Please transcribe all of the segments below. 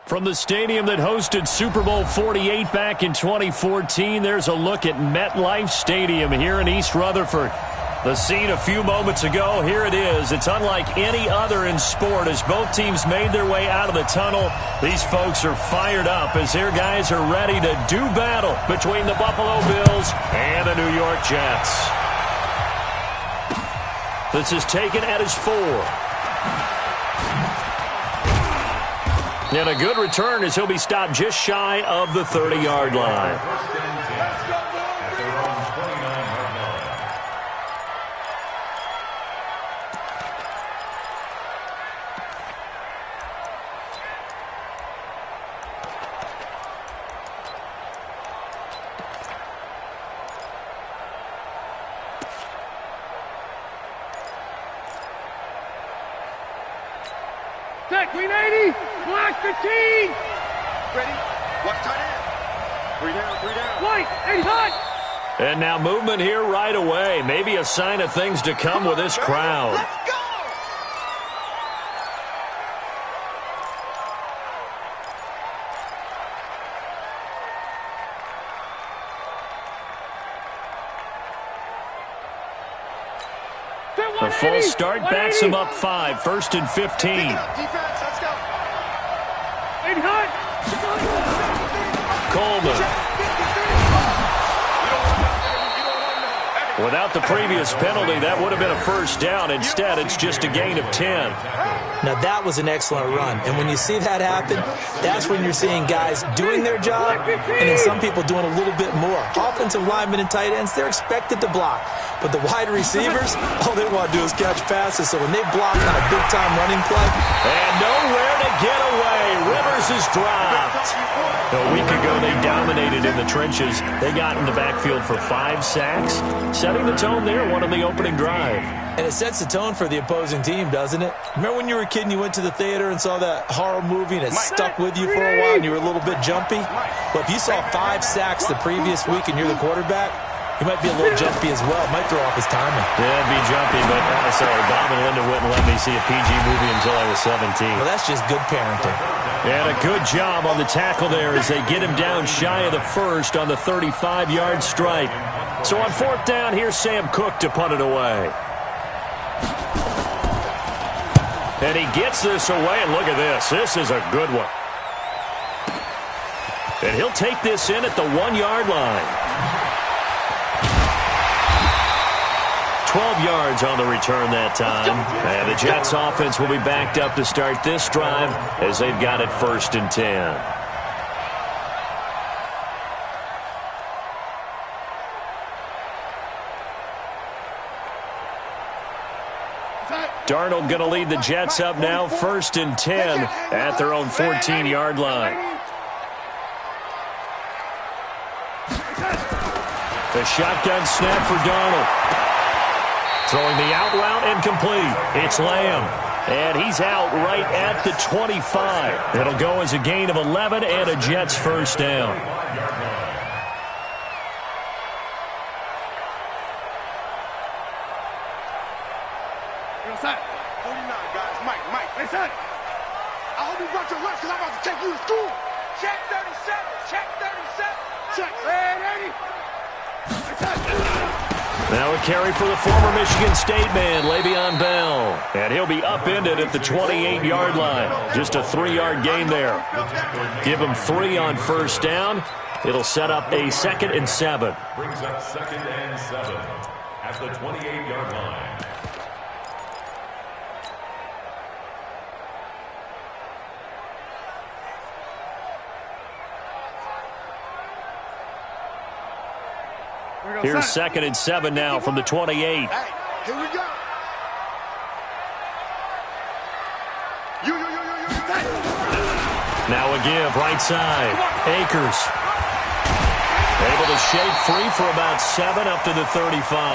From the stadium that hosted Super Bowl 48 back in 2014, there's a look at MetLife Stadium here in East Rutherford. The scene a few moments ago, here it is. It's unlike any other in sport as both teams made their way out of the tunnel. These folks are fired up as their guys are ready to do battle between the Buffalo Bills and the New York Jets. This is taken at his 4. And a good return as he'll be stopped just shy of the 30-yard line. Check, Green 80, Black 15. Ready, watch tight end. 3 down, 3 down. White, 80 hot. And now movement here right away. Maybe a sign of things to come with this crowd. Let's go! The false start backs him up 5, 1st and 15. Defense, let's go. 80 hot. Coleman. Without the previous penalty, that would have been a first down. Instead, it's just a gain of 10. Now, that was an excellent run. And when you see that happen, that's when you're seeing guys doing their job and then some people doing a little bit more. Offensive linemen and tight ends, they're expected to block. But the wide receivers, all they want to do is catch passes. So when they block on a big-time running play. And nowhere to get away. Rivers is dropped. A week ago, they dominated in the trenches. They got in the backfield for 5 sacks, setting the tone there, one on the opening drive. And it sets the tone for the opposing team, doesn't it? Remember when you were a kid and you went to the theater and saw that horror movie and it stuck with you for a while and you were a little bit jumpy? Well, if you saw 5 sacks the previous week and you're the quarterback, he might be a little jumpy as well. Might throw off his timing. Yeah, it'd be jumpy, but sorry, Bob and Linda wouldn't let me see a PG movie until I was 17. Well, that's just good parenting. And a good job on the tackle there as they get him down shy of the first on the 35-yard stripe. So on 4th down, here's Sam Cook to punt it away. And he gets this away, and look at this. This is a good one. And he'll take this in at the 1-yard line. 12 yards on the return that time. And the Jets offense will be backed up to start this drive as they've got it 1st and 10. Darnold going to lead the Jets up now, 1st and 10 at their own 14-yard line. The shotgun snap for Darnold. Throwing the out route and complete. It's Lamb. And he's out right at the 25. It'll go as a gain of 11 and a Jets first down. Set. 49, guys. Mike. Hey, set. I hope you brought your lunch because I'm about to take you to school. Check 37. Check 37. Check. Ready. Hey, set. Now a carry for the former Michigan State man, Le'Veon Bell. And he'll be upended at the 28-yard line. Just a 3-yard gain there. Give him 3 on first down. It'll set up a 2nd and 7. Brings up 2nd and 7 at the 28-yard line. Here's 2nd and 7 now from the 28. Hey, here we go. You. Now a give, right side. Akers. Able to shake free for about 7 up to the 35.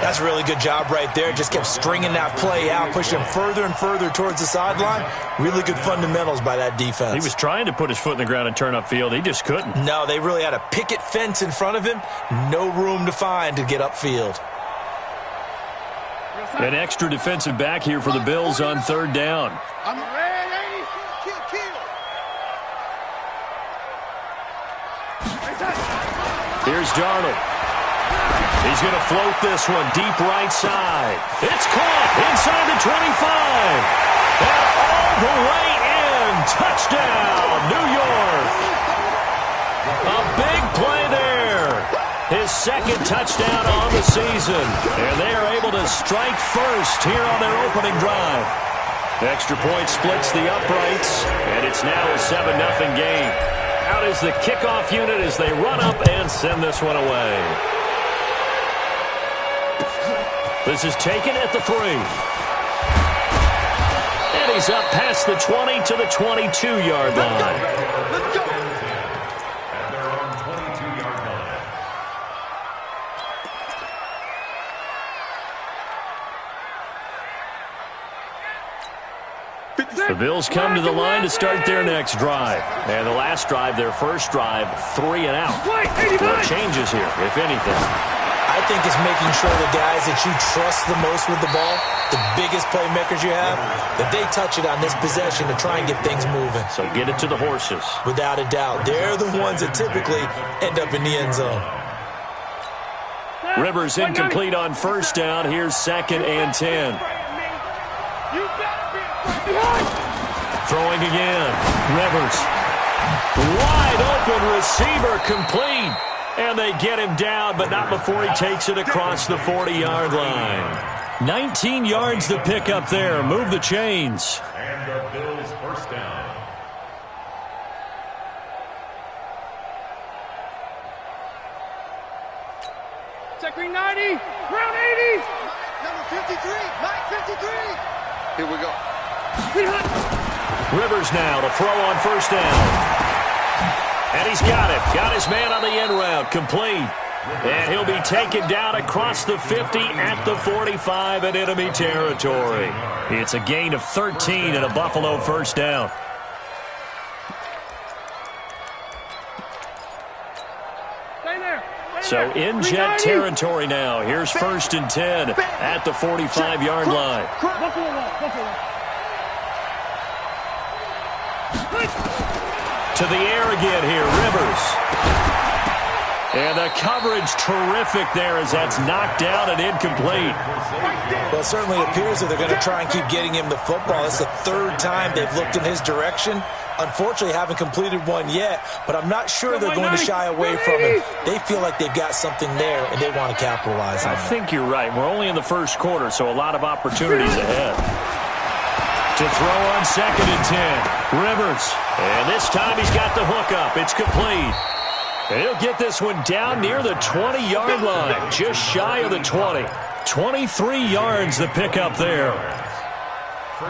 That's a really good job right there. Just kept stringing that play out, pushing him further and further towards the sideline. Really good fundamentals by that defense. He was trying to put his foot in the ground and turn upfield. He just couldn't. No, they really had a picket fence in front of him. No room to find to get upfield. An extra defensive back here for the Bills on 3rd down. I'm ready. Kill. Here's Darnold. He's going to float this one deep right side. It's caught inside the 25. And all the way in. Touchdown, New York. A big play there. His second touchdown on the season. And they are able to strike first here on their opening drive. Extra point splits the uprights, and it's now a 7-0 game. Out is the kickoff unit as they run up and send this one away. This is taken at the 3. And he's up past the 20 to the 22-yard line. Let's go. At their own 22-yard line. The Bills come to the line to start their next drive. And the last drive, their first drive, 3 and out. What changes here, if anything? I think it's making sure the guys that you trust the most with the ball, the biggest playmakers you have, that they touch it on this possession to try and get things moving. So get it to the horses. Without a doubt. They're the ones that typically end up in the end zone. Rivers incomplete on first down. Here's 2nd and 10. Throwing again. Rivers. Wide open receiver complete. And they get him down, but not before he takes it across the 40-yard line. 19 yards to pick up there. Move the chains. And the Bills first down. Second 90, round 80. Number 53, Mike 53. Here we go. Rivers now to throw on first down. And he's got it. Got his man on the end route. Complete. And he'll be taken down across the 50 at the 45 in enemy territory. It's a gain of 13 and a Buffalo first down. So in jet territory now. Here's 1st and 10 at the 45-yard line. To the air again here, Rivers. And the coverage terrific there as that's knocked down and incomplete. Well, it certainly appears that they're going to try and keep getting him the football. It's the 3rd time they've looked in his direction. Unfortunately, haven't completed one yet, but I'm not sure they're going to shy away from him. They feel like they've got something there, and they want to capitalize on it. I think you're right. We're only in the first quarter, so a lot of opportunities ahead. To throw on 2nd and 10. Rivers. And this time he's got the hook up. It's complete. And he'll get this one down near the 20-yard line. Just shy of the 20. 23 yards to pick up there.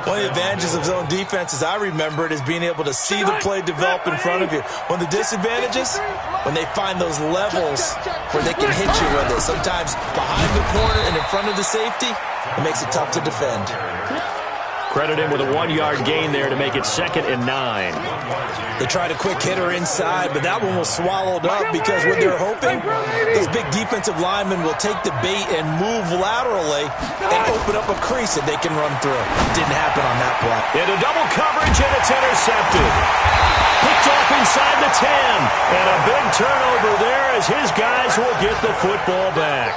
One of the advantages of zone defense, as I remember it, is being able to see the play develop in front of you. One of the disadvantages, when they find those levels where they can hit you with it. Sometimes behind the corner and in front of the safety, it makes it tough to defend. Credit him with a 1-yard gain there to make it 2nd and 9. They tried a quick hitter inside, but that one was swallowed up because what they're hoping, those big defensive linemen will take the bait and move laterally and open up a crease that they can run through. Didn't happen on that play. Into double coverage, and it's intercepted. Picked off inside the 10. And a big turnover there as his guys will get the football back.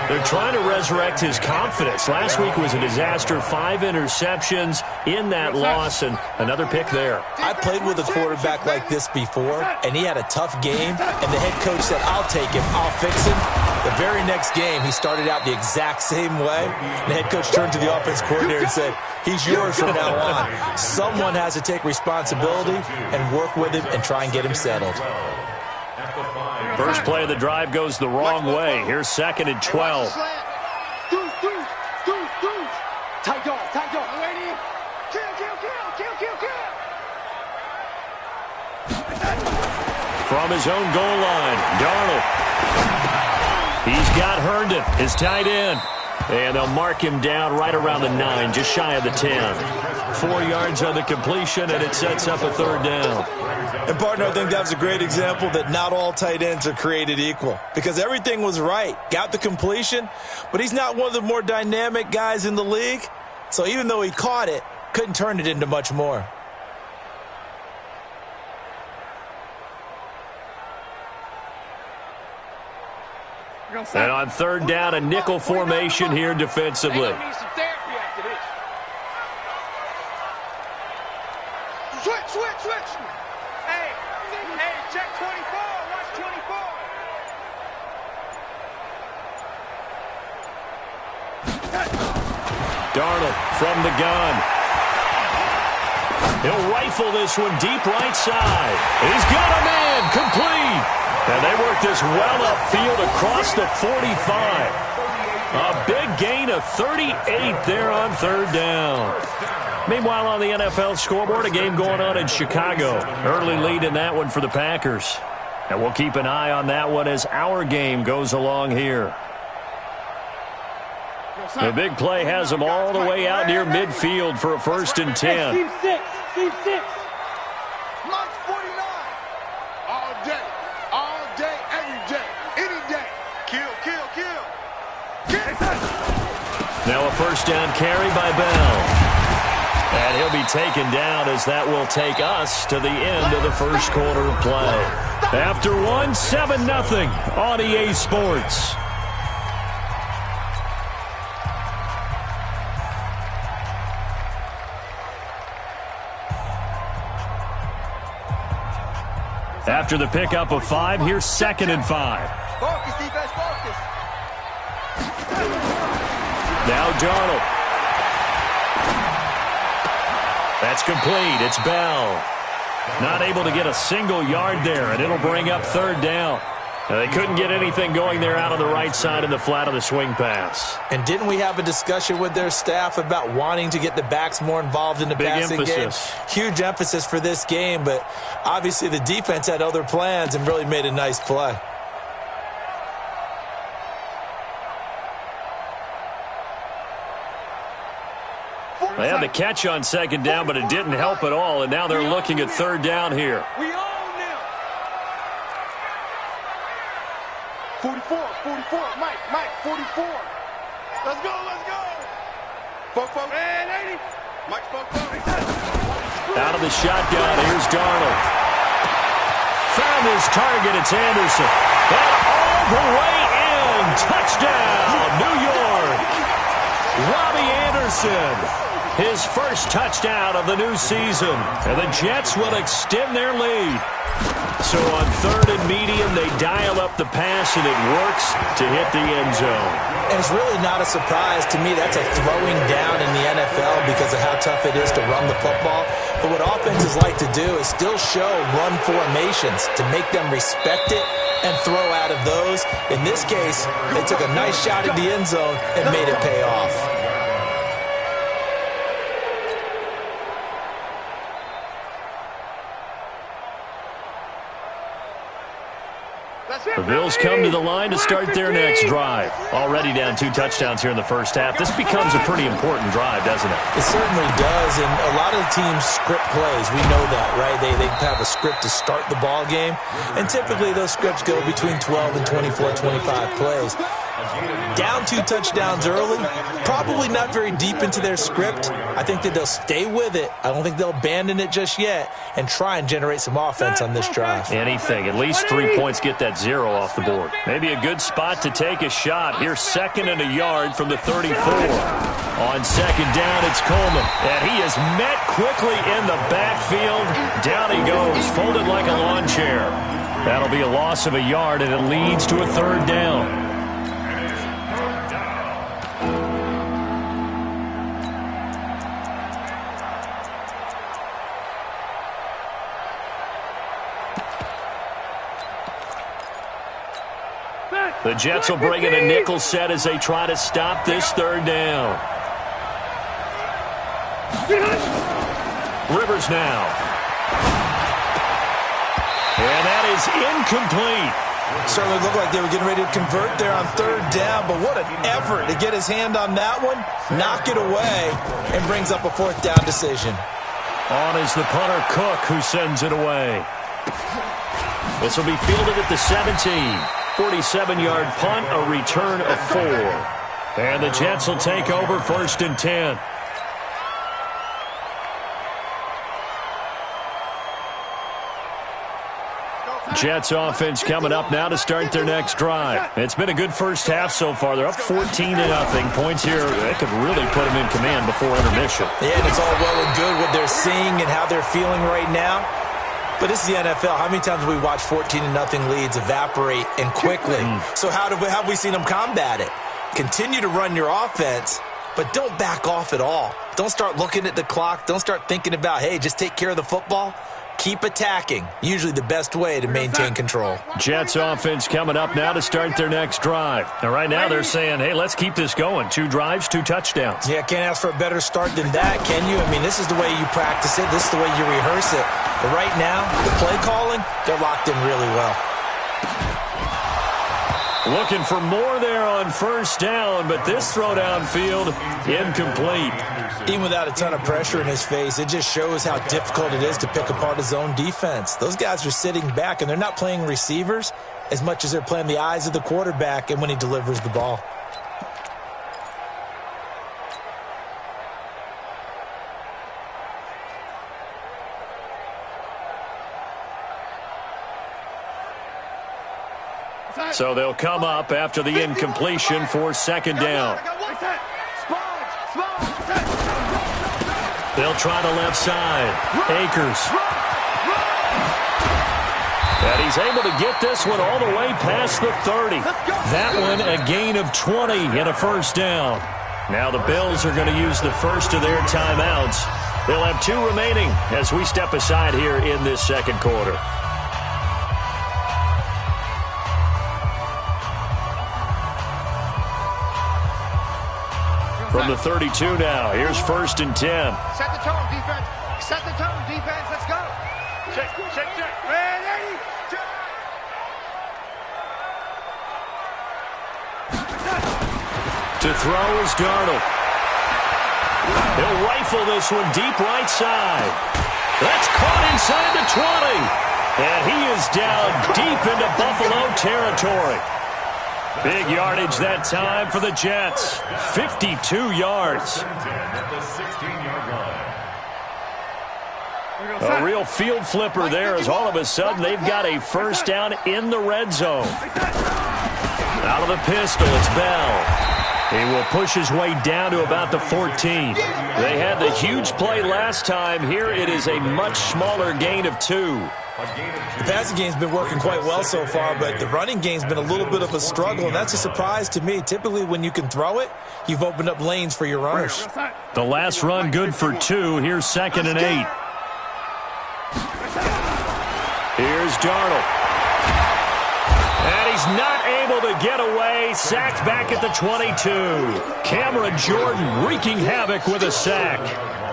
They're trying to resurrect his confidence. Last week was a disaster. 5 interceptions in that loss, and another pick there. I played with a quarterback like this before, and he had a tough game, and the head coach said, I'll take him, I'll fix him. The very next game, he started out the exact same way. The head coach turned to the offense coordinator and said, he's yours from now on. Someone has to take responsibility and work with him and try and get him settled. First play of the drive goes the wrong way. Here's 2nd and 12. Tight dog. From his own goal line, Darnold. He's got Herndon, his tight end. And they'll mark him down right around the 9, just shy of the 10. 4 yards on the completion, and it sets up a 3rd down. And, partner, I think that was a great example that not all tight ends are created equal. Because everything was right. Got the completion, but he's not one of the more dynamic guys in the league. So even though he caught it, couldn't turn it into much more. And on third down, a nickel formation here defensively. Switch. Hey, check 24. Watch 24. Darnold from the gun. He'll rifle this one deep right side. He's got him in. Complete. And they work this well upfield across the 45. A big gain of 38 there on third down. Meanwhile, on the NFL scoreboard, a game going on in Chicago. Early lead in that one for the Packers. And we'll keep an eye on that one as our game goes along here. The big play has them all the way out near midfield for a 1st and 10. Team 6. Mike's 49. All day, every day, any day. Kill. Now a 1st down carry by Bell. And he'll be taken down as that will take us to the end of the first quarter of play. After 7-0 on EA Sports. After the pickup of 5, here's 2nd and 5. Focus, defense, focus. Now Darnold. That's complete. It's Bell. Not able to get a single yard there, and it'll bring up 3rd down. Now, they couldn't get anything going there out on the right side in the flat of the swing pass. And didn't we have a discussion with their staff about wanting to get the backs more involved in the passing game? Huge emphasis for this game, but obviously the defense had other plans and really made a nice play. They had the catch on 2nd down, but it didn't help at all, and now they're looking at 3rd down here. We own them. 44, Mike, 44. Let's go. Focus. And 80. Mike, focus. Out of the shotgun, here's Darnold. Found his target, it's Anderson. And all the way in, touchdown, New York. Robbie Anderson, his first touchdown of the new season. And the Jets will extend their lead. So on 3rd and medium, they dial up the pass, and it works to hit the end zone. And it's really not a surprise to me. That's a throwing down in the NFL because of how tough it is to run the football. But what offenses like to do is still show run formations to make them respect it and throw out of those. In this case, they took a nice shot at the end zone and made it pay off. The Bills come to the line to start their next drive. Already down 2 touchdowns here in the first half. This becomes a pretty important drive, doesn't it? It certainly does, and a lot of the teams script plays. We know that, right? They have a script to start the ball game, and typically those scripts go between 12 and 24, 25 plays. Down 2 touchdowns early, probably not very deep into their script. I think that they'll stay with it. I don't think they'll abandon it just yet and try and generate some offense on this drive. Anything. At least 3 points, get that 0 off the board. Maybe a good spot to take a shot. Here's 2nd and a yard from the 34. On 2nd down, it's Coleman. And he is met quickly in the backfield. Down he goes, folded like a lawn chair. That'll be a loss of a yard, and it leads to a 3rd down. The Jets will bring in a nickel set as they try to stop this 3rd down. Rivers now. And that is incomplete. Certainly looked like they were getting ready to convert there on 3rd down, but what an effort to get his hand on that one, knock it away, and brings up a 4th down decision. On is the punter Cook, who sends it away. This will be fielded at the 17. 47-yard punt, a return of 4. And the Jets will take over 1st and 10. Jets offense coming up now to start their next drive. It's been a good first half so far. They're up 14-0. Points here, they could really put them in command before intermission. Yeah, and it's all well and good what they're seeing and how they're feeling right now. But this is the NFL. How many times have we watched 14-0 leads evaporate and quickly? So how have we seen them combat it? Continue to run your offense, but don't back off at all. Don't start looking at the clock. Don't start thinking about, hey, just take care of the football. Keep attacking. Usually the best way to maintain control. Jets offense coming up now to start their next drive. And right now they're saying, hey, let's keep this going. 2 drives, 2 touchdowns. Yeah, can't ask for a better start than that, can you? I mean, this is the way you practice it. This is the way you rehearse it. But right now, the play calling, they're locked in really well. Looking for more there on first down, but this throw downfield, incomplete. Even without a ton of pressure in his face, it just shows how difficult it is to pick apart his own defense. Those guys are sitting back, and they're not playing receivers as much as they're playing the eyes of the quarterback and when he delivers the ball. So they'll come up after the incompletion for second down. They'll try the left side. Akers. And he's able to get this one all the way past the 30. That one a gain of 20 and a first down. Now the Bills are going to use the first of their timeouts. They'll have 2 remaining as we step aside here in this second quarter. From the 32 now, here's first and 10. Set the tone, defense. Set the tone, defense. Let's go. Check, check, check. Ready? Check. To throw is Darnold. He'll rifle this one deep right side. That's caught inside the 20. And he is down deep into Buffalo territory. Big yardage that time for the Jets. 52 yards. A real field flipper there as all of a sudden they've got a first down in the red zone. Out of the pistol, it's Bell. He will push his way down to about the 14. They had the huge play last time. Here it is a much smaller gain of 2. The passing game's been working quite well so far, but the running game's been a little bit of a struggle, and that's a surprise to me. Typically, when you can throw it, you've opened up lanes for your runners. The last run good for 2. Here's second and 8. Here's Darnold. And he's not able to get away. Sacked back at the 22. Cameron Jordan wreaking havoc with a sack.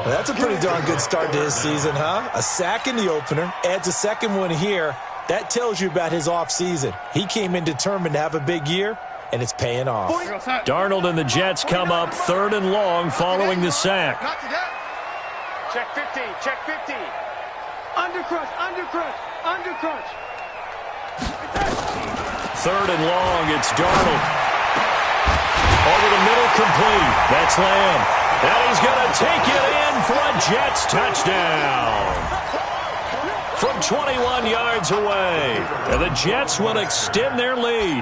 Well, that's a pretty darn good start to his season, huh? A sack in the opener, adds a second one here. That tells you about his offseason. He came in determined to have a big year, and it's paying off. Darnold and the Jets come up 3rd and long following the sack. Not today. Check 50. Check 50. Undercrunch. Undercrunch. Undercrunch. 3rd and long, it's Darnold. Over the middle, complete. That's Lamb. And he's going to take it in for a Jets touchdown. From 21 yards away. And the Jets will extend their lead.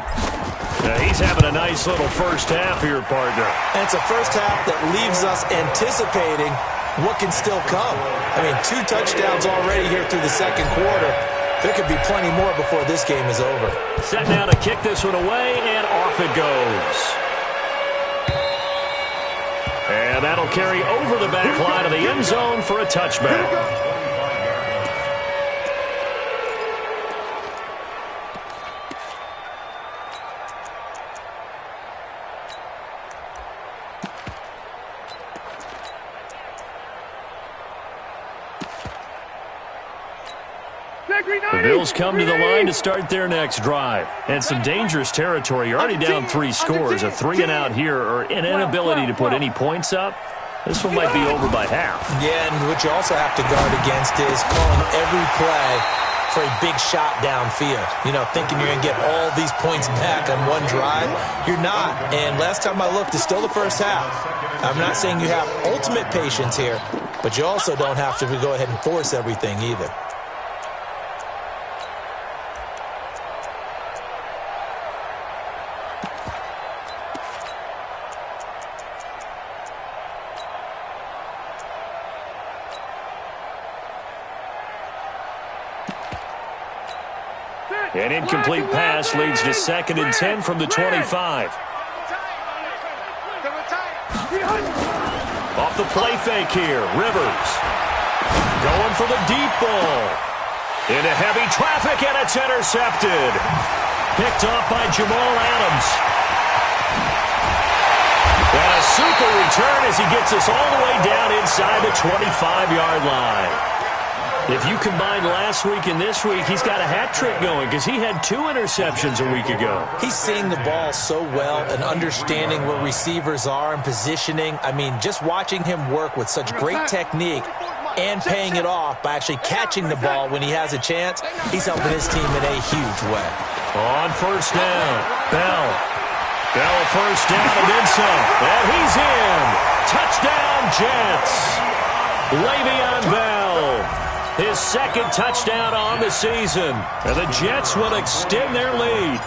Now he's having a nice little first half here, partner. And it's a first half that leaves us anticipating what can still come. I mean, 2 touchdowns already here through the second quarter. There could be plenty more before this game is over. Set now to kick this one away, and off it goes. And that'll carry over the back line of the end zone for a touchback. The Bills come to the line to start their next drive. And some dangerous territory. You're already down 3 scores. A 3-and-out here or an inability to put any points up. This one might be over by half. Yeah, and what you also have to guard against is calling every play for a big shot downfield. You know, thinking you're going to get all these points back on one drive. You're not. And last time I looked, it's still the first half. I'm not saying you have ultimate patience here, but you also don't have to go ahead and force everything either. An incomplete pass leads to 2nd and 10 from the 25. Off the play fake here, Rivers. Going for the deep ball. Into heavy traffic, and it's intercepted. Picked off by Jamal Adams. And a super return as he gets us all the way down inside the 25-yard line. If you combine last week and this week, he's got a hat trick going because he had 2 interceptions a week ago. He's seeing the ball so well and understanding where receivers are and positioning. I mean, just watching him work with such great technique and paying it off by actually catching the ball when he has a chance, he's helping his team in a huge way. On first down, Bell. Bell first down and then some. And he's in. Touchdown, Jets. Le'Veon Bell. His 2nd touchdown on the season. And the Jets will extend their lead.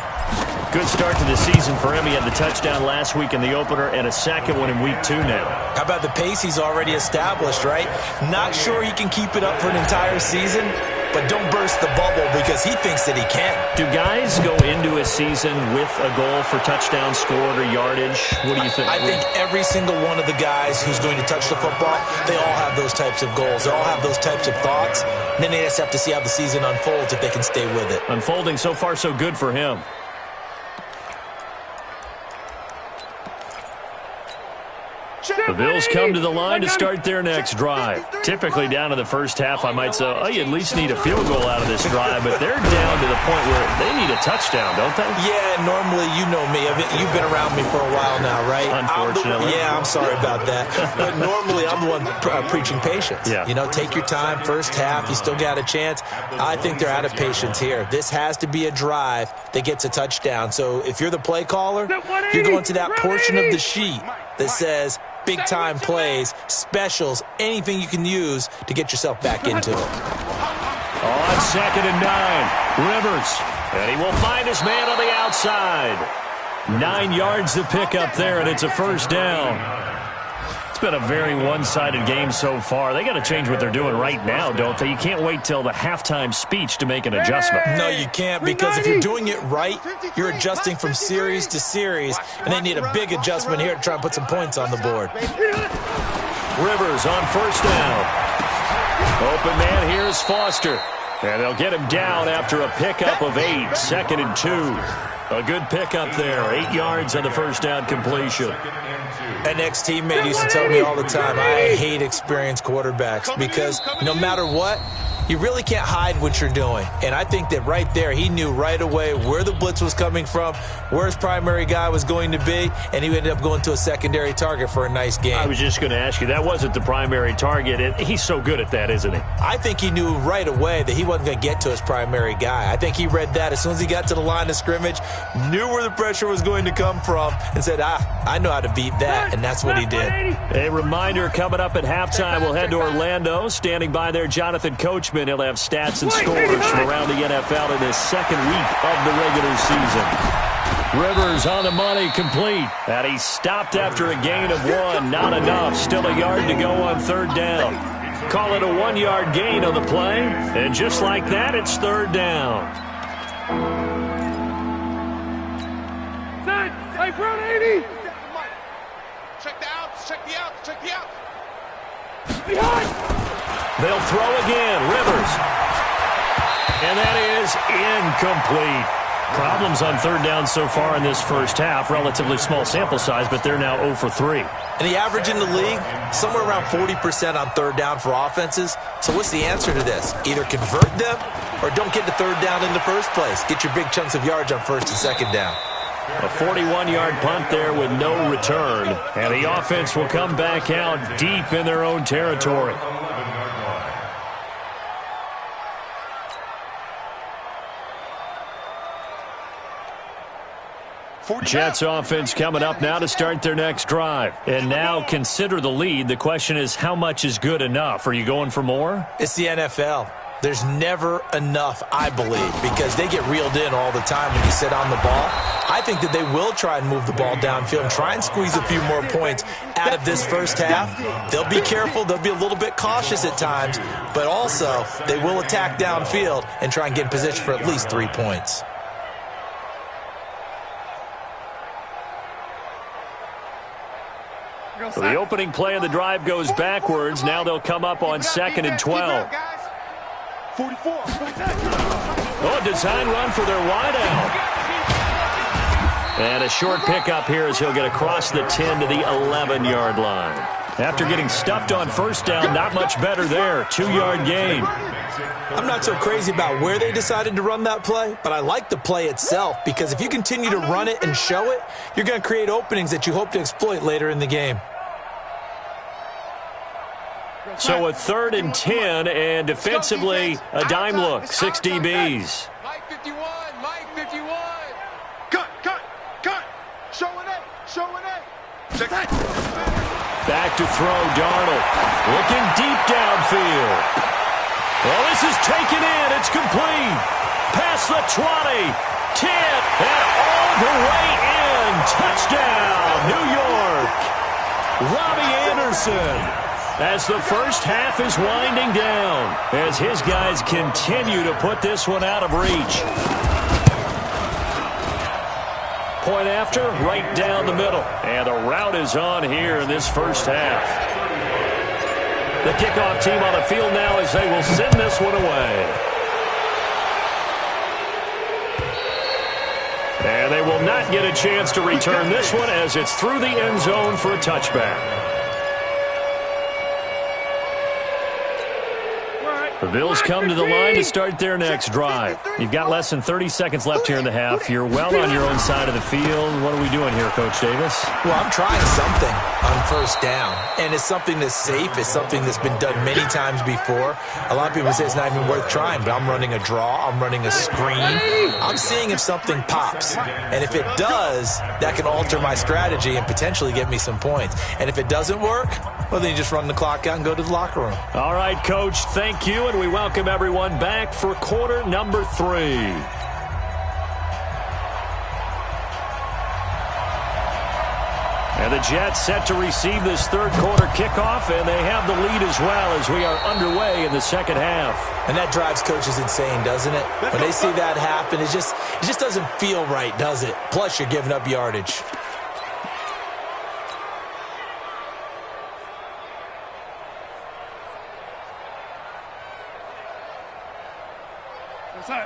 Good start to the season for him. He had the touchdown last week in the opener and a 2nd one in week 2 now. How about the pace he's already established, right? Not sure he can keep it up for an entire season, but don't burst the bubble because he thinks that he can. Do guys go into a season with a goal for touchdown scored or yardage? What do you think? I think every single one of the guys who's going to touch the football, they all have those types of goals. They all have those types of thoughts. And then they just have to see how the season unfolds if they can stay with it. Unfolding so far so good for him. The Bills come to the line to start their next drive. Typically down to the first half, I might say, oh, you at least need a field goal out of this drive, but they're down to the point where they need a touchdown, don't they? Yeah, normally, you know me. You've been around me for a while now, right? Unfortunately. I'm sorry about that. But normally, I'm the one preaching patience. Yeah. You know, take your time. First half, you still got a chance. I think they're out of patience here. This has to be a drive that gets a touchdown. So if you're the play caller, you're going to that portion of the sheet that says big-time plays, specials, anything you can use to get yourself back into it. On 2nd and 9, Rivers. And he will find his man on the outside. 9 yards to pick up there, and it's a first down. It's been a very one-sided game so far. They got to change what they're doing right now, don't they? You can't wait till the halftime speech to make an adjustment. No, you can't, because if you're doing it right, you're adjusting from series to series, and they need a big adjustment here to try and put some points on the board. Rivers on first down. Open man here is Foster. And they'll get him down after a pickup of 8, 2nd and 2. A good pickup there, 8 yards on the first down completion. An ex-teammate used to tell me all the time, I hate experienced quarterbacks because no matter what, you really can't hide what you're doing. And I think that right there, he knew right away where the blitz was coming from, where his primary guy was going to be, and he ended up going to a secondary target for a nice game. I was just going to ask you, that wasn't the primary target. He's so good at that, isn't he? I think he knew right away that he wasn't going to get to his primary guy. I think he read that as soon as he got to the line of scrimmage, knew where the pressure was going to come from, and said, I know how to beat that, and that's what he did. A reminder, coming up at halftime, we'll head to Orlando. Standing by there, Jonathan Coachman. He'll have stats and scores from around the NFL in this 2nd week of the regular season. Rivers on the money, complete. And he stopped after a gain of 1. Not enough. Still a yard to go on 3rd down. Call it a 1-yard gain on the play. And just like that, it's 3rd down. Hey, front 80. Check the outs, check the outs, check the outs. Behind. They'll throw again. Rivers. And that is incomplete. Problems on 3rd down so far in this first half. Relatively small sample size, but they're now 0 for 3. And the average in the league, somewhere around 40% on 3rd down for offenses. So what's the answer to this? Either convert them or don't get the 3rd down in the first place. Get your big chunks of yards on 1st and 2nd down. A 41-yard punt there with no return. And the offense will come back out deep in their own territory. Jets offense coming up now to start their next drive. And now consider the lead. The question is, how much is good enough? Are you going for more? It's the NFL. There's never enough, I believe, because they get reeled in all the time when you sit on the ball. I think that they will try and move the ball downfield and try and squeeze a few more points out of this first half. They'll be careful. They'll be a little bit cautious at times, but also they will attack downfield and try and get in position for at least 3 points. So the opening play of the drive goes backwards. Now they'll come up on 2nd and 12. 44. Oh, design run for their wideout. And a short pickup here as he'll get across the 10 to the 11-yard line. After getting stuffed on first down, not much better there. 2-yard gain. I'm not so crazy about where they decided to run that play, but I like the play itself because if you continue to run it and show it, you're going to create openings that you hope to exploit later in the game. So a 3rd and 10, and defensively, a dime look. 6 DBs. Mike 51. Cut. Showing it. Check that. Back to throw, Darnold. Looking deep downfield. Well, this is taken in. It's complete. Past the 20, 10, and all the way in. Touchdown, New York. Robbie Anderson. As the first half is winding down, as his guys continue to put this one out of reach. Point after, right down the middle. And the route is on here in this first half. The kickoff team on the field now as they will send this one away. And they will not get a chance to return this one as it's through the end zone for a touchback. The Bills come to the line to start their next drive. You've got less than 30 seconds left here in the half. You're well on your own side of the field. What are we doing here, Coach Davis? Well, I'm trying something on first down, and it's something that's safe. It's something that's been done many times before. A lot of people say it's not even worth trying, but I'm running a draw. I'm running a screen. I'm seeing if something pops, and if it does, that can alter my strategy and potentially get me some points. And if it doesn't work, well, then you just run the clock out and go to the locker room. All right, Coach, thank you, and we welcome everyone back for quarter number 3. And the Jets set to receive this third quarter kickoff, and they have the lead as well as we are underway in the second half. And that drives coaches insane, doesn't it? When they see that happen, it just doesn't feel right, does it? Plus, you're giving up yardage.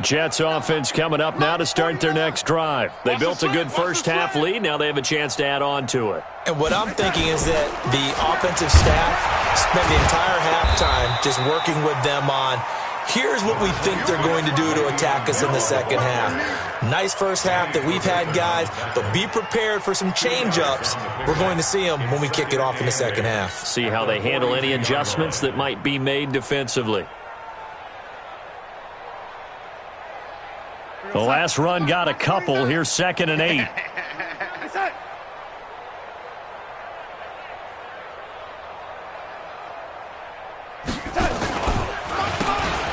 Jets offense coming up now to start their next drive. They built a good first half lead. Now they have a chance to add on to it. And what I'm thinking is that the offensive staff spent the entire halftime just working with them on, here's what we think they're going to do to attack us in the second half. Nice first half that we've had, guys, but be prepared for some change-ups. We're going to see them when we kick it off in the second half. See how they handle any adjustments that might be made defensively. The last run got a couple. Here's 2nd and 8.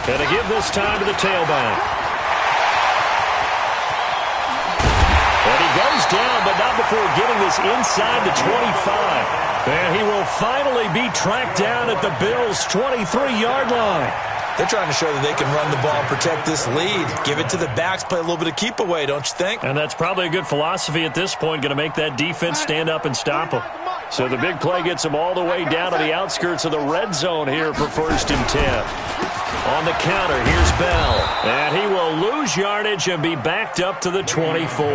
Gonna give this time to the tailback. And he goes down, but not before getting this inside the 25. And he will finally be tracked down at the Bills' 23-yard line. They're trying to show that they can run the ball and protect this lead. Give it to the backs, play a little bit of keep away, don't you think? And that's probably a good philosophy at this point, going to make that defense stand up and stop them. So the big play gets them all the way down to the outskirts of the red zone here for 1st and 10. On the counter, here's Bell. And he will lose yardage and be backed up to the 24.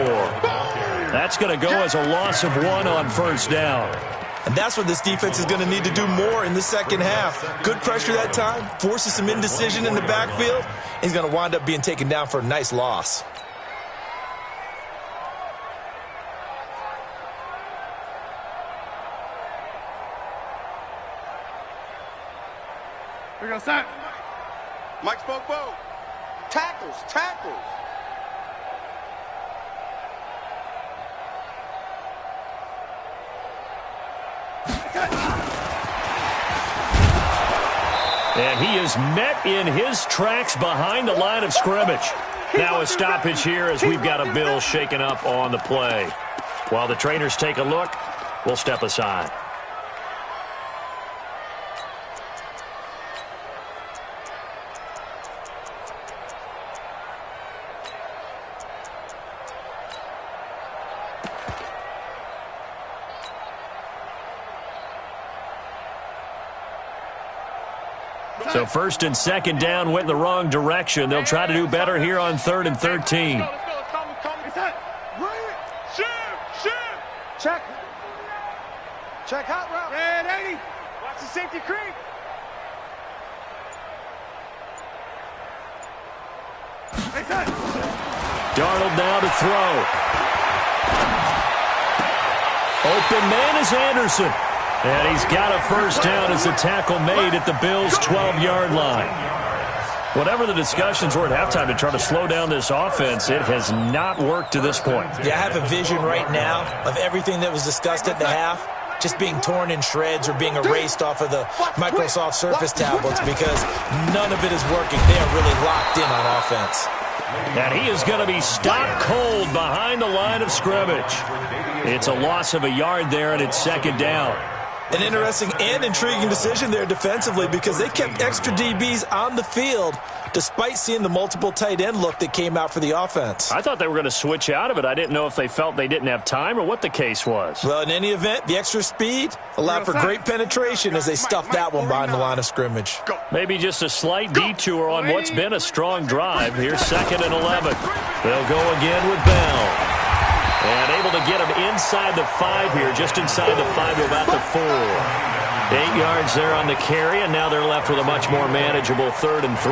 That's going to go as a loss of 1 on first down. And that's what this defense is going to need to do more in the second half. Good pressure that time, forces some indecision in the backfield. He's going to wind up being taken down for a nice loss. We go set. Mike spoke both. Tackles. And he is met in his tracks behind the line of scrimmage. Now a stoppage here as we've got a Bill shaken up on the play. While the trainers take a look, we'll step aside. So first and second down went in the wrong direction. They'll try to do better here on 3rd and 13. Check. Check hot route. Red 80. Watch the safety creep. Darnold now to throw. Open man is Anderson. And he's got a first down as the tackle made at the Bills' 12-yard line. Whatever the discussions were at halftime to try to slow down this offense, it has not worked to this point. Yeah, I have a vision right now of everything that was discussed at the half just being torn in shreds or being erased off of the Microsoft Surface tablets because none of it is working. They are really locked in on offense. And he is going to be stopped cold behind the line of scrimmage. It's a loss of a yard there, and it's second down. An interesting and intriguing decision there defensively because they kept extra DBs on the field despite seeing the multiple tight end look that came out for the offense. I thought they were going to switch out of it. I didn't know if they felt they didn't have time or what the case was. Well, in any event, the extra speed allowed for great penetration as they stuffed that one behind the line of scrimmage. Maybe just a slight detour on what's been a strong drive. Here's 2nd and 11. They'll go again with Bell. And able to get him inside the 5 here, just inside the 5 to about the 4. 8 yards there on the carry, and now they're left with a much more manageable 3rd and 3.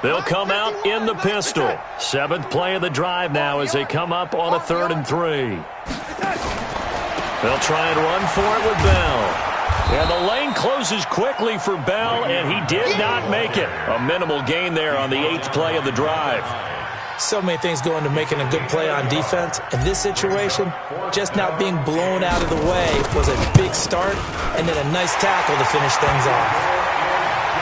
They'll come out in the pistol. 7th play of the drive now as they come up on a 3rd and 3. They'll try and run for it with Bell. And the lane closes quickly for Bell, and he did not make it. A minimal gain there on the 8th play of the drive. So many things go into making a good play on defense. In this situation, just not being blown out of the way was a big start, and then a nice tackle to finish things off.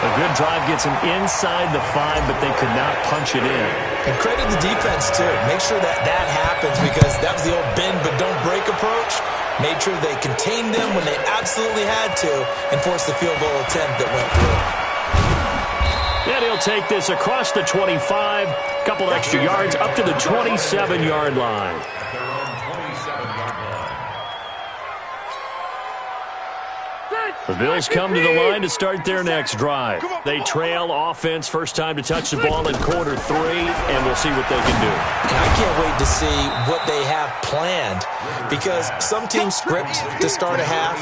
A good drive gets him inside the 5, but they could not punch it in. And credit the defense, too. Make sure that that happens because that was the old bend but don't break approach. Made sure they contained them when they absolutely had to and forced the field goal attempt that went through. And he'll take this across the 25, couple extra yards up to the 27-yard line. The Bills come to the line to start their next drive. They trail offense, first time to touch the ball in quarter 3, and we'll see what they can do. And I can't wait to see what they have planned because some teams script to start a half.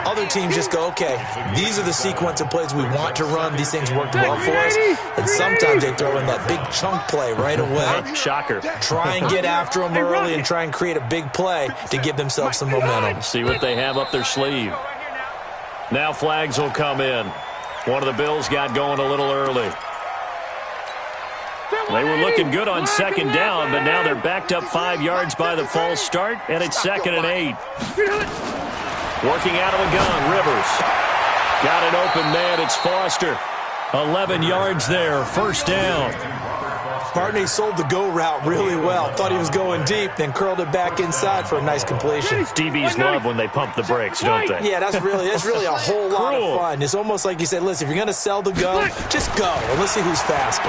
Other teams just go, okay, these are the sequence of plays we want to run. These things worked well for us. And sometimes they throw in that big chunk play right away. Shocker. Try and get after them early and try and create a big play to give themselves some momentum. See what they have up their sleeve. Now flags will come in. One of the Bills got going a little early. They were looking good on second down, but now they're backed up 5 yards by the false start, and it's 2nd and 8. Working out of the gun, Rivers. Got an open man, it's Foster. 11 yards there, first down. Barney sold the go route really well. Thought he was going deep, then curled it back inside for a nice completion. DBs love when they pump the brakes, don't they? Yeah, that's really a whole lot of fun. It's almost like you said, listen, if you're going to sell the go, just go, and let's see who's faster.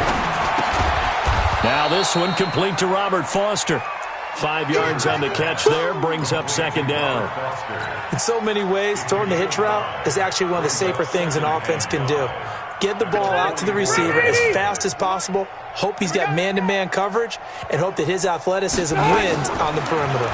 Now this one complete to Robert Foster. 5 yards on the catch there, brings up second down. In so many ways, throwing the hitch route is actually one of the safer things an offense can do. Get the ball out to the receiver as fast as possible, hope he's got man-to-man coverage, and hope that his athleticism wins on the perimeter.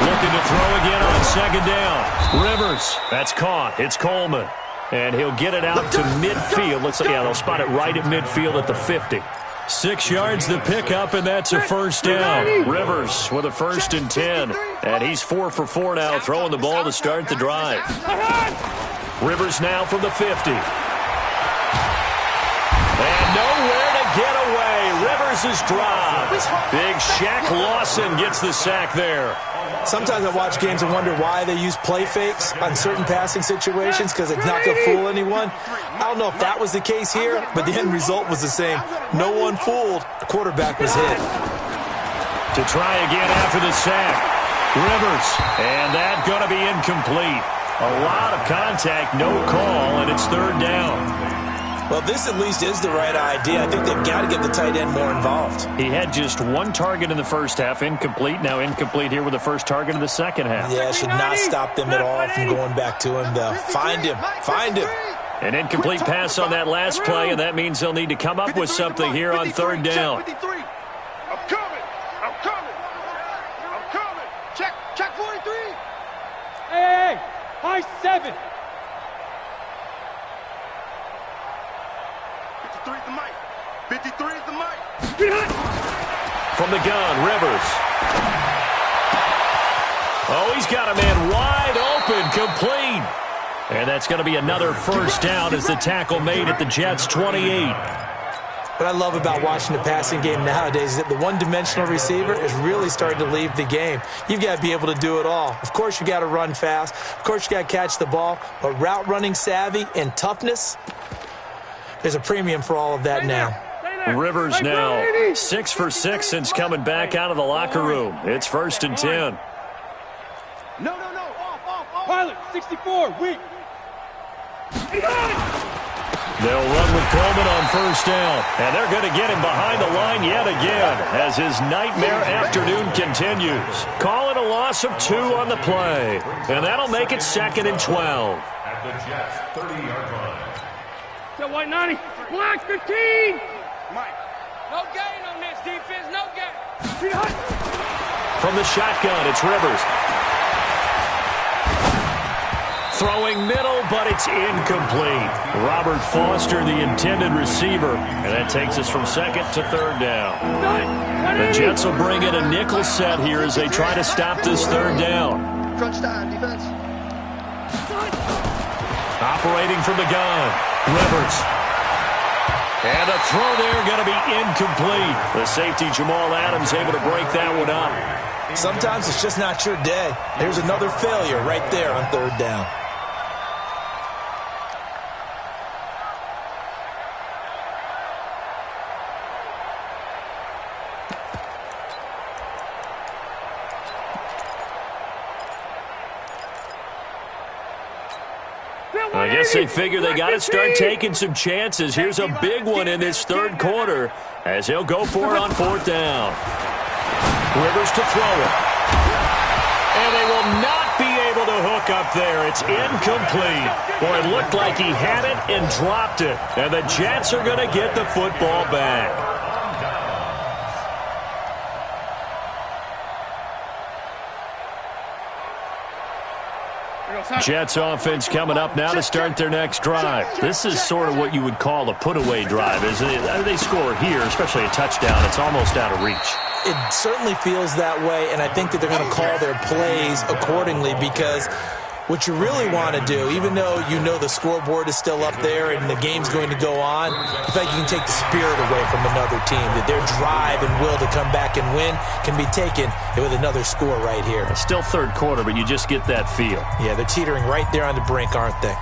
Looking to throw again on second down. Rivers, that's caught. It's Coleman. And he'll get it out to midfield. They'll spot it right at midfield at the 50. 6 yards the pickup, and that's a first down. Rivers with a 1st and 10. And he's 4 for 4 now, throwing the ball to start the drive. Rivers now from the 50. Rivers is dropped. Big Shaq Lawson gets the sack there. Sometimes I watch games and wonder why they use play fakes on certain passing situations, because it's not going to fool anyone. I don't know if that was the case here, but the end result was the same. No one fooled. The quarterback was hit. To try again after the sack. Rivers, and that going to be incomplete. A lot of contact, no call, and it's third down. Well, this at least is the right idea. I think they've got to get the tight end more involved. He had just one target in the first half, incomplete. Now incomplete here with the first target in the second half. Yeah, it should not stop them at all from going back to him, though. Find him. Find him. An incomplete pass on that last play, and that means they'll need to come up with something here on third down. I'm coming. I'm coming. I'm coming. Check 43. Hey, high 7. 53 is the mic. 53 is the mic. From the gun, Rivers. Oh, he's got a man wide open, complete. And that's going to be another first down as the tackle made at the Jets' 28. What I love about watching the passing game nowadays is that the one-dimensional receiver is really starting to leave the game. You've got to be able to do it all. Of course, you got to run fast. Of course, you got to catch the ball. But route running savvy and toughness, there's a premium for all of that now. Rivers now 6 for 6 since coming back out of the locker room. It's 1st and 10. No. Off. Pilot, 64, weak. They'll run with Coleman on first down. And they're going to get him behind the line yet again as his nightmare afternoon continues. Call it a loss of 2 on the play. And that'll make it 2nd and 12. At the Jets' 30-yard line. That white 90. Black 15. Mike. No gain on this defense. No gain. From the shotgun, it's Rivers. Throwing middle, but it's incomplete. Robert Foster, the intended receiver. And that takes us from 2nd to 3rd down. The Jets will bring in a nickel set here as they try to stop this 3rd down. Crunch time, defense. Operating from the gun, Rivers. And a throw there going to be incomplete. The safety, Jamal Adams, able to break that one up. Sometimes it's just not your day. There's another failure right there on 3rd down. I guess they figure they got to start taking some chances. Here's a big one in this 3rd quarter as they'll go for it on 4th down. Rivers to throw it. And they will not be able to hook up there. It's incomplete. Boy, it looked like he had it and dropped it. And the Jets are going to get the football back. Jets offense coming up now to start their next drive. This is sort of what you would call a put-away drive, isn't it? They score here, especially a touchdown. It's almost out of reach. It certainly feels that way, and I think that they're going to call their plays accordingly, because what you really want to do, even though you know the scoreboard is still up there and the game's going to go on, I think you can take the spirit away from another team, that their drive and will to come back and win can be taken with another score right here. It's still 3rd quarter, but you just get that feel. Yeah, they're teetering right there on the brink, aren't they?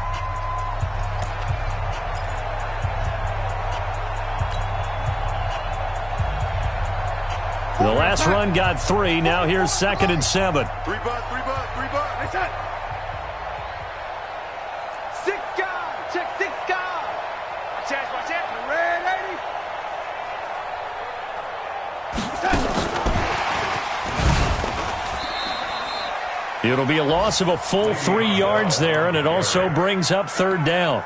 The last run got 3. Now here's 2nd and 7. 3 bucks. Nice shot. 6 guys. Check 6 guys. Watch out. Red 80. It'll be a loss of a full 3 yards there, and it also brings up 3rd down.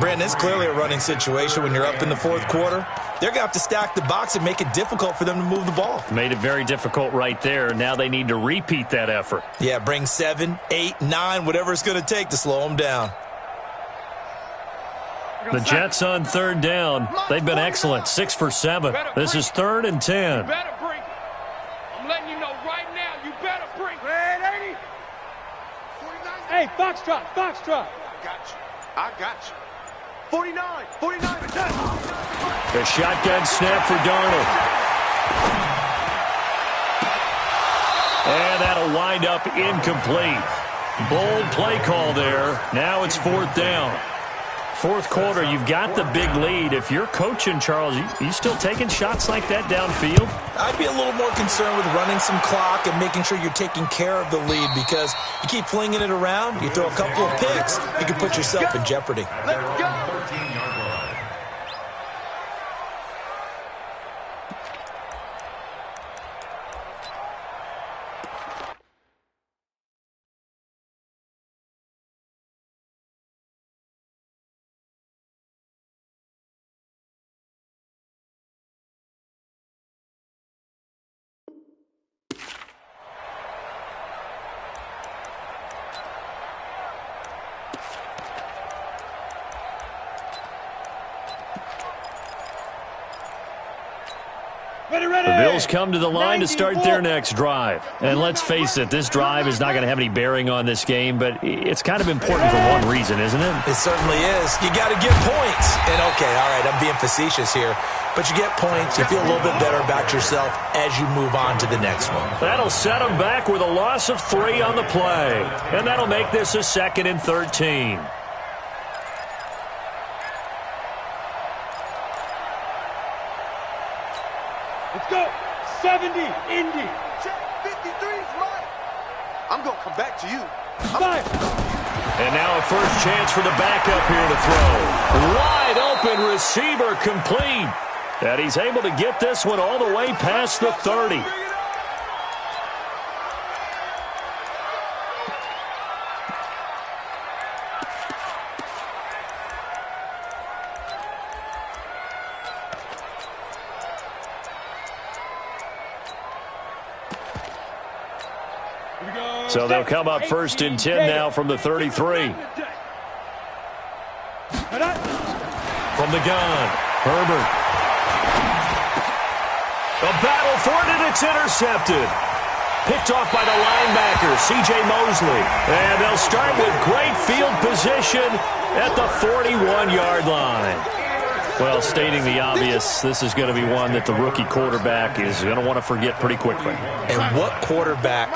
Brandon, it's clearly a running situation when you're up in the 4th quarter. They're going to have to stack the box and make it difficult for them to move the ball. Made it very difficult right there. Now they need to repeat that effort. Yeah, bring 7, 8, 9, whatever it's going to take to slow them down. The Jets on 3rd down. They've been excellent. 6 for 7. This is 3rd and 10. You better bring. I'm letting you know right now, you better bring. Red 80. Hey, Foxtrot. I got you. 49. 49. The shotgun snap for Darnold. And that'll wind up incomplete. Bold play call there. Now it's 4th down. Fourth quarter, you've got the big lead. If you're coaching, Charles, you still taking shots like that downfield? I'd be a little more concerned with running some clock and making sure you're taking care of the lead, because you keep flinging it around, you throw a couple of picks, you can put yourself in jeopardy. Let's go. 13-yard line. The Bills come to the line to start their next drive. And let's face it, this drive is not going to have any bearing on this game, but it's kind of important for one reason, isn't it? It certainly is. You got to get points. And, okay, all right, I'm being facetious here, but you get points, you feel a little bit better about yourself as you move on to the next one. That'll set them back with a loss of 3 on the play. And that'll make this a 2nd and 13. Let's go. 70, Indy. Check 53's mine. I'm going to come back to you. Five. And now a first chance for the backup here to throw. Wide open receiver complete. And he's able to get this one all the way past the 30. So they'll come up 1st and 10 now from the 33. From the gun, Herbert. A battle for it, and it's intercepted. Picked off by the linebacker, C.J. Mosley. And they'll start with great field position at the 41-yard line. Well, stating the obvious, this is going to be one that the rookie quarterback is going to want to forget pretty quickly. And what quarterback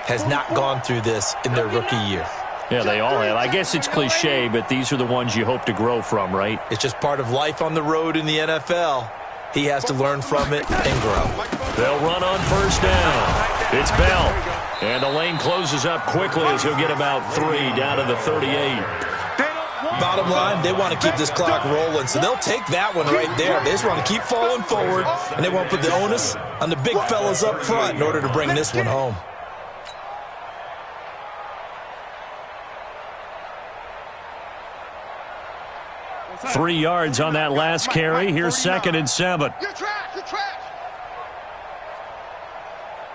has not gone through this in their rookie year? Yeah, they all have. I guess it's cliche, but these are the ones you hope to grow from, right? It's just part of life on the road in the NFL. He has to learn from it and grow. They'll run on 1st down. It's Bell. And the lane closes up quickly as he'll get about 3 down to the 38. Bottom line, they want to keep this clock rolling, so they'll take that one right there. They just want to keep falling forward, and they want to put the onus on the big fellas up front in order to bring this one home. Three yards on that last carry. Here's 2nd and 7. You're trash. You're trash.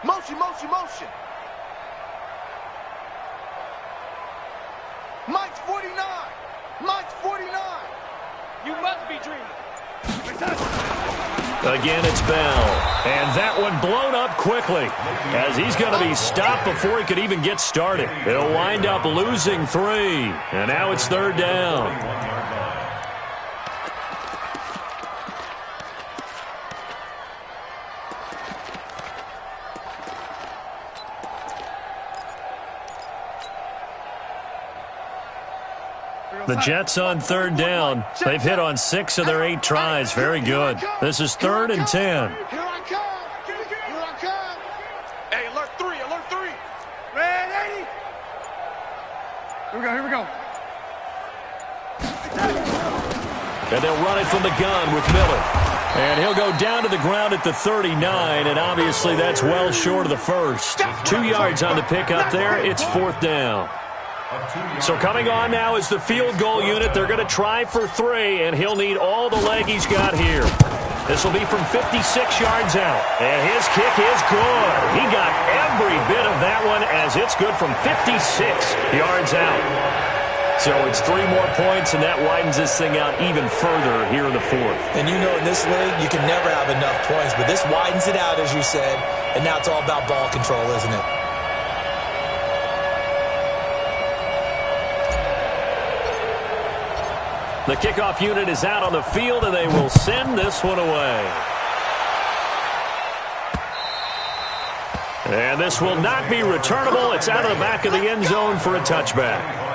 Motion, motion, motion. Mike's 49. Mike's 49. You must be dreaming. Again, it's Bell. And that one blown up quickly as he's going to be stopped before he could even get started. He'll wind up losing 3. And now it's 3rd down. The Jets on 3rd down. They've hit on 6 of their 8 tries. Very good. This is 3rd and 10. Here I come. Here I come. Hey, alert 3. Alert 3. Ready? Here we go. Here we go. And they'll run it from the gun with Miller. And he'll go down to the ground at the 39, and obviously that's well short of the first. 2 yards on the pickup there. It's 4th down. So coming on now is the field goal unit. They're going to try for 3, and he'll need all the leg he's got here. This will be from 56 yards out, and his kick is good. He got every bit of that one as it's good from 56 yards out. So it's 3 more points, and that widens this thing out even further here in the 4th. And you know in this league, you can never have enough points, but this widens it out, as you said, and now it's all about ball control, isn't it? The kickoff unit is out on the field, and they will send this one away. And this will not be returnable. It's out of the back of the end zone for a touchback.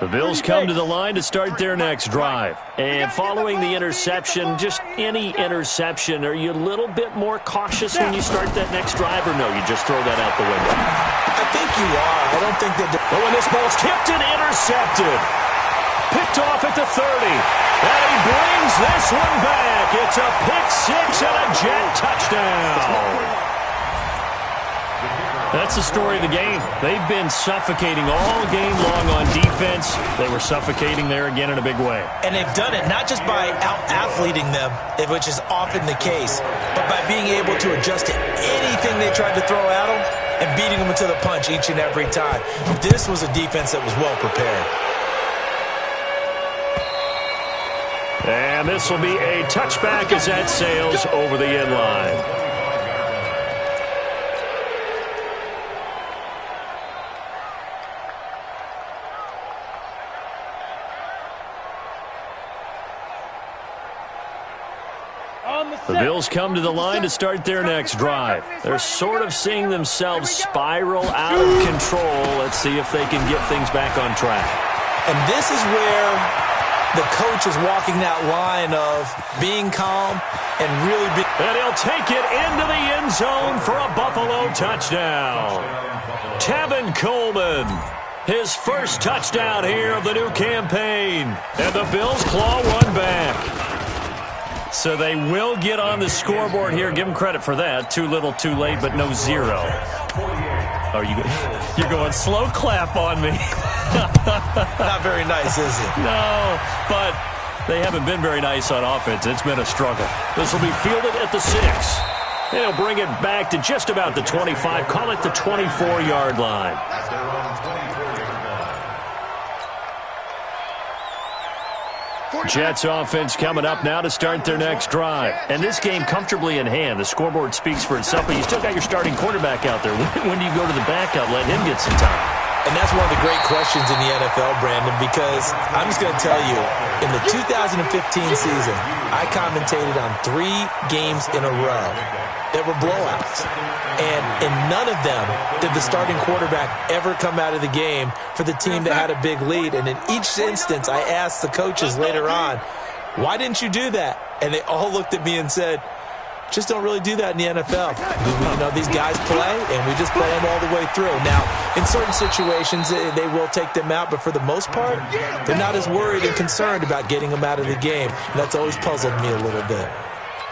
The Bills come to the line to start their next drive. And following the interception, just any interception, are you a little bit more cautious when you start that next drive, or no, you just throw that out the window? I think you are. I don't think that... But when this ball's tipped and intercepted, picked off at the 30, and he brings this one back. It's a pick six and a Jet touchdown. That's the story of the game. They've been suffocating all game long on defense. They were suffocating there again in a big way. And they've done it not just by out-athleting them, which is often the case, but by being able to adjust to anything they tried to throw at them and beating them to the punch each and every time. This was a defense that was well prepared. And this will be a touchback as that sails over the end line. The Bills come to the line to start their next drive. They're sort of seeing themselves spiral out of control. Let's see if they can get things back on track. And this is where the coach is walking that line of being calm and really being... And he'll take it into the end zone for a Buffalo touchdown. Tevin Coleman, his first touchdown here of the new campaign. And the Bills claw one back. So they will get on the scoreboard here. Give them credit for that. Too little, too late, but no zero. Oh, you're going slow clap on me. Not very nice, is it? No, but they haven't been very nice on offense. It's been a struggle. This will be fielded at the 6. And he'll bring it back to just about the 25. Call it the 24-yard line. Jets offense coming up now to start their next drive. And this game comfortably in hand. The scoreboard speaks for itself, but you still got your starting quarterback out there. When do you go to the backup, let him get some time? And that's one of the great questions in the NFL, Brandon, because I'm just going to tell you, in the 2015 season, I commentated on 3 games in a row that were blowouts. And in none of them did the starting quarterback ever come out of the game for the team that had a big lead. And in each instance, I asked the coaches later on, why didn't you do that? And they all looked at me and said, just don't really do that in the NFL. You know, these guys play, and we just play them all the way through. Now, in certain situations, they will take them out, but for the most part, they're not as worried and concerned about getting them out of the game. And that's always puzzled me a little bit.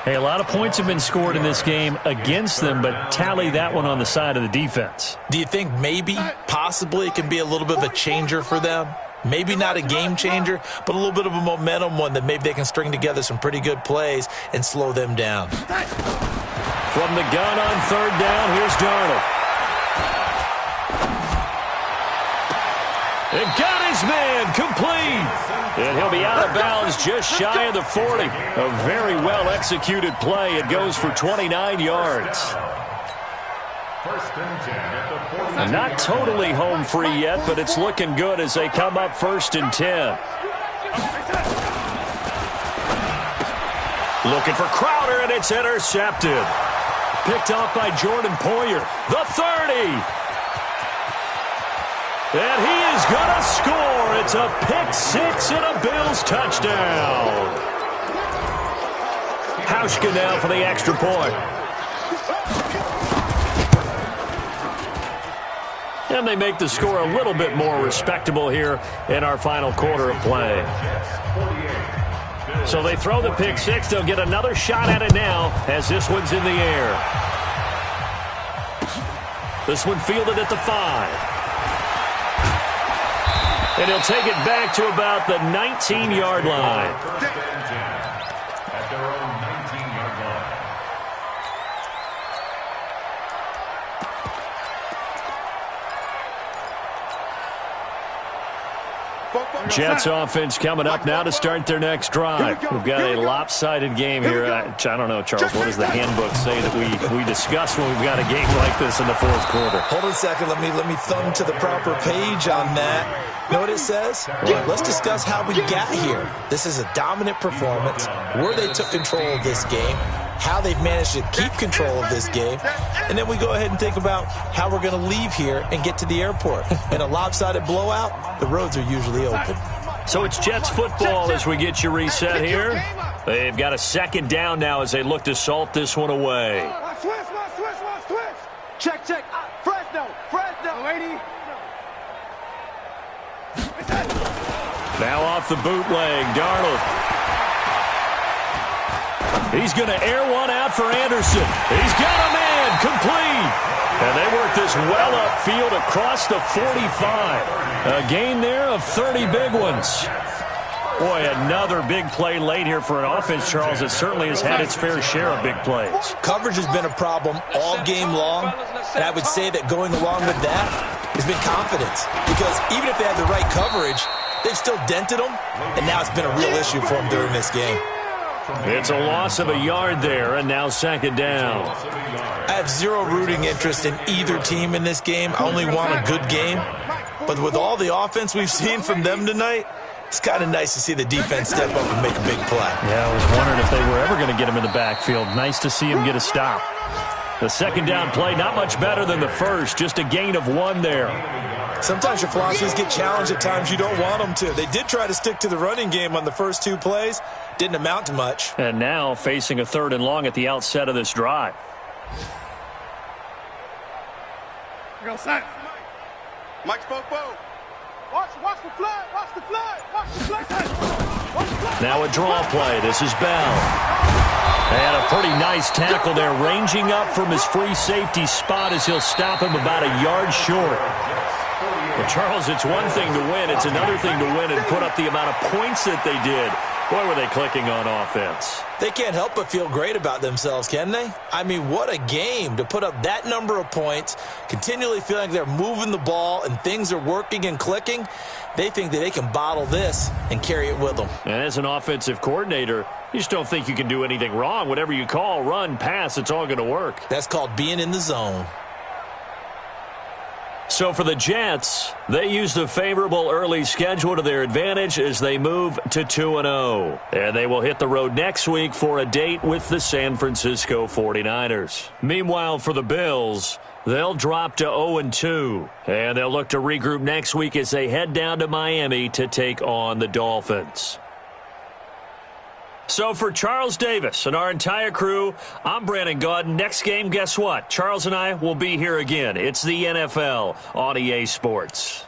Hey, a lot of points have been scored in this game against them, but tally that one on the side of the defense. Do you think maybe, possibly, it can be a little bit of a changer for them? Maybe not a game changer, but a little bit of a momentum one that maybe they can string together some pretty good plays and slow them down. From the gun on 3rd down, here's Darnold. And got his man complete. And he'll be out of bounds just shy of the 40. A very well-executed play. It goes for 29 yards. First and 10 at the 40. Not totally home free yet, but it's looking good as they come up 1st and 10. Looking for Crowder, and it's intercepted. Picked off by Jordan Poyer. The 30. And he is going to score. It's a pick 6 and a Bills touchdown. Hauschka now for the extra point. And they make the score a little bit more respectable here in our final quarter of play. So they throw the pick 6. They'll get another shot at it now as this one's in the air. This one fielded at the 5. And he'll take it back to about the 19-yard line. At their own 19-yard line. Jets offense coming up now to start their next drive. We've got a lopsided game here. I don't know, Charles, what does the handbook say that we discuss when we've got a game like this in the fourth quarter? Hold on a second. Let me thumb to the proper page on that. Know what it says? Let's discuss how we got here. This is a dominant performance, where they took control of this game, how they've managed to keep control of this game, and then we go ahead and think about how we're going to leave here and get to the airport. In a lopsided blowout, the roads are usually open. So it's Jets football as we get you reset here. They've got a second down now as they look to salt this one away. Switch. Check. Fresno. 80. Now off the bootleg, Darnold. He's going to air one out for Anderson. He's got a man, complete. And they work this well upfield across the 45. A gain there of 30 big ones. Boy, another big play late here for an offense, Charles, that certainly has had its fair share of big plays. Coverage has been a problem all game long, and I would say that going along with that has been confidence. Because even if they had the right coverage, they've still dented them, and now it's been a real issue for them during this game. It's a loss of a yard there, and now second down. I have zero rooting interest in either team in this game. I only want a good game. But with all the offense we've seen from them tonight, it's kind of nice to see the defense step up and make a big play. Yeah, I was wondering if they were ever going to get him in the backfield. Nice to see him get a stop. The second down play, not much better than the first, just a gain of one there. Sometimes your philosophies get challenged at times you don't want them to. They did try to stick to the running game on the first two plays. Didn't amount to much. And now facing a third and long at the outset of this drive. Here goes Saints. Mike spoke. Watch the flood. Now a draw play. This is Bell. And a pretty nice tackle there, ranging up from his free safety spot as he'll stop him about a yard short. Well, Charles, it's one thing to win. It's another thing to win and put up the amount of points that they did. Boy, were they clicking on offense. They can't help but feel great about themselves, can they? I mean, what a game to put up that number of points, continually feeling like they're moving the ball and things are working and clicking. They think that they can bottle this and carry it with them. And as an offensive coordinator, you just don't think you can do anything wrong. Whatever you call, run, pass, it's all going to work. That's called being in the zone. So for the Jets, they use the favorable early schedule to their advantage as they move to 2-0. And they will hit the road next week for a date with the San Francisco 49ers. Meanwhile, for the Bills, they'll drop to 0-2. And they'll look to regroup next week as they head down to Miami to take on the Dolphins. So for Charles Davis and our entire crew, I'm Brandon Gaudin. Next game, guess what? Charles and I will be here again. It's the NFL on EA Sports.